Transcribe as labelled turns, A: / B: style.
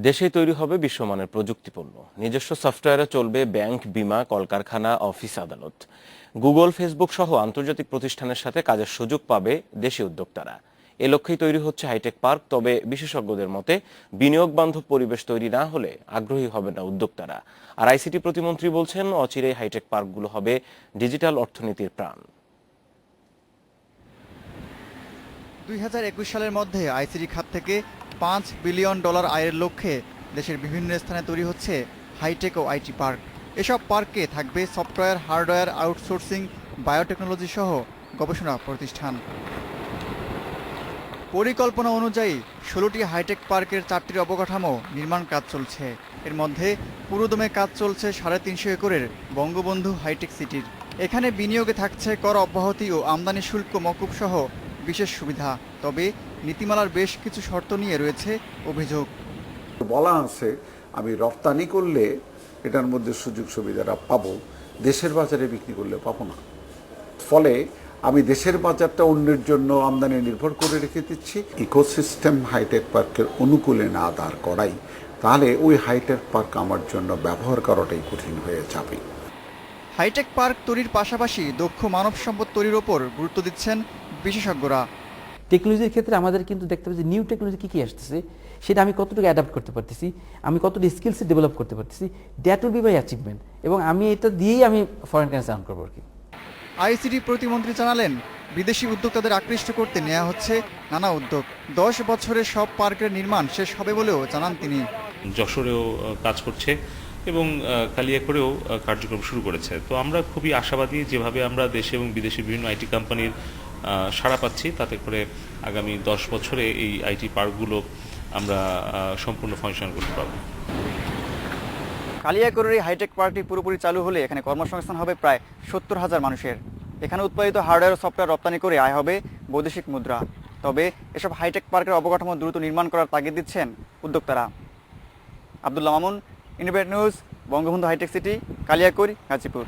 A: দেশেই তৈরি হবে বিশ্বমানের প্রযুক্তিপণ্য। নিজস্ব সফটওয়্যারে চলবে ব্যাংক, বিমা, কলকারখানা, অফিস, আদালত। গুগল, ফেসবুক সহ আন্তর্জাতিক প্রতিষ্ঠানের সাথে কাজের সুযোগ পাবে দেশি উদ্যোক্তারা। এ লক্ষ্যেই তৈরি হচ্ছে হাইটেক পার্ক। তবে বিশেষজ্ঞদের মতে বিনিয়োগ বান্ধব পরিবেশ তৈরি না হলে আগ্রহী হবে না উদ্যোক্তারা। আর আইসিটি প্রতিমন্ত্রী বলছেন, অচিরেই হাইটেক পার্কগুলো হবে ডিজিটাল অর্থনীতির প্রাণ।
B: 2021 সালের মধ্যে আইসিটি খাত থেকে $5 বিলিয়ন আয়ের লক্ষ্যে দেশের বিভিন্ন স্থানে তৈরি হচ্ছে হাইটেক ও আইটি পার্ক। এসব পার্কে থাকবে সফটওয়্যার, হার্ডওয়্যার, আউটসোর্সিং, বায়োটেকনোলজি সহ গবেষণা প্রতিষ্ঠান। পরিকল্পনা অনুযায়ী 16টি হাইটেক পার্কের 4টির অবকাঠামো নির্মাণ কাজ চলছে। এর মধ্যে পুরোদমে কাজ চলছে 350 একরের বঙ্গবন্ধু হাইটেক সিটির। এখানে বিনিয়োগে থাকছে কর অব্যাহতি ও আমদানি শুল্ক মকুব সহ বিশেষ সুবিধা। তবে নীতিমালার বেশ কিছু শর্ত নিয়ে রয়েছে অভিযোগ।
C: বলা আছে আমি রপ্তানি করলে এটার মধ্যে সুযোগ সুবিধাটা পাবো, দেশের বাজারে বিক্রি করলে পাবো না। ফলে আমি দেশের বাজারটা অন্যের জন্য আমদানি নির্ভর করে রেখে দিচ্ছি। ইকোসিস্টেম হাইটেক পার্কের অনুকূলে না দাঁড় করাই, তাহলে ওই হাইটেক পার্ক আমার জন্য ব্যবহার করাটাই কঠিন হয়ে যাবে।
B: হাইটেক পার্ক তৈরির পাশাপাশি দক্ষ মানব সম্পদ তৈরির ওপর গুরুত্ব দিচ্ছেন বিশেষজ্ঞরা।
D: টেকনোলজির ক্ষেত্রে আমাদের কিন্তু দেখতে হবে যে নিউ টেকনোলজি কী আসতেছে, সেটা আমি কতটুকু অ্যাডাপ্ট করতে পারতেছি, আমি কতটুকু স্কিলস ডেভেলপ করতে পারতেছি, that will be my achievement. এবং আমি এটা দিয়েই আমি ফরেন কারেন্সি আর্ন করবো আর কি।
B: আইসিটি প্রতিমন্ত্রী জানালেন, বিদেশি উদ্যোক্তাদের আকৃষ্ট করতে নেওয়া হচ্ছে নানা উদ্যোগ। 10 বছরে সব পার্কের নির্মাণ শেষ হবে বলেও জানান তিনি।
E: যশোরেও কাজ করছে এবং কালিয়াকৈরেও কার্যক্রম শুরু করেছে। তো আমরা খুবই আশাবাদী, যেভাবে আমরা দেশে এবং বিদেশি বিভিন্ন আইটি কোম্পানির সাড়া পাচ্ছি, তাতে করে আগামী 10 বছরে এই আইটি পার্কগুলো আমরা সম্পূর্ণ ফাংশন করতে পারব।
B: কালিয়াকৈরের এই হাইটেক পার্কটি পুরোপুরি চালু হলে এখানে কর্মসংস্থান হবে প্রায় 70,000 মানুষের। এখানে উৎপাদিত হার্ডওয়্যার ও সফটওয়্যার রপ্তানি করে আয় হবে বৈদেশিক মুদ্রা। তবে এসব হাইটেক পার্কের অবকাঠামো দ্রুত নির্মাণ করার তাগিদ দিচ্ছেন উদ্যোক্তারা। Abdullah Mamun, Independent News, Bangabandhu hi tech city, Kaliakair, Gazipur.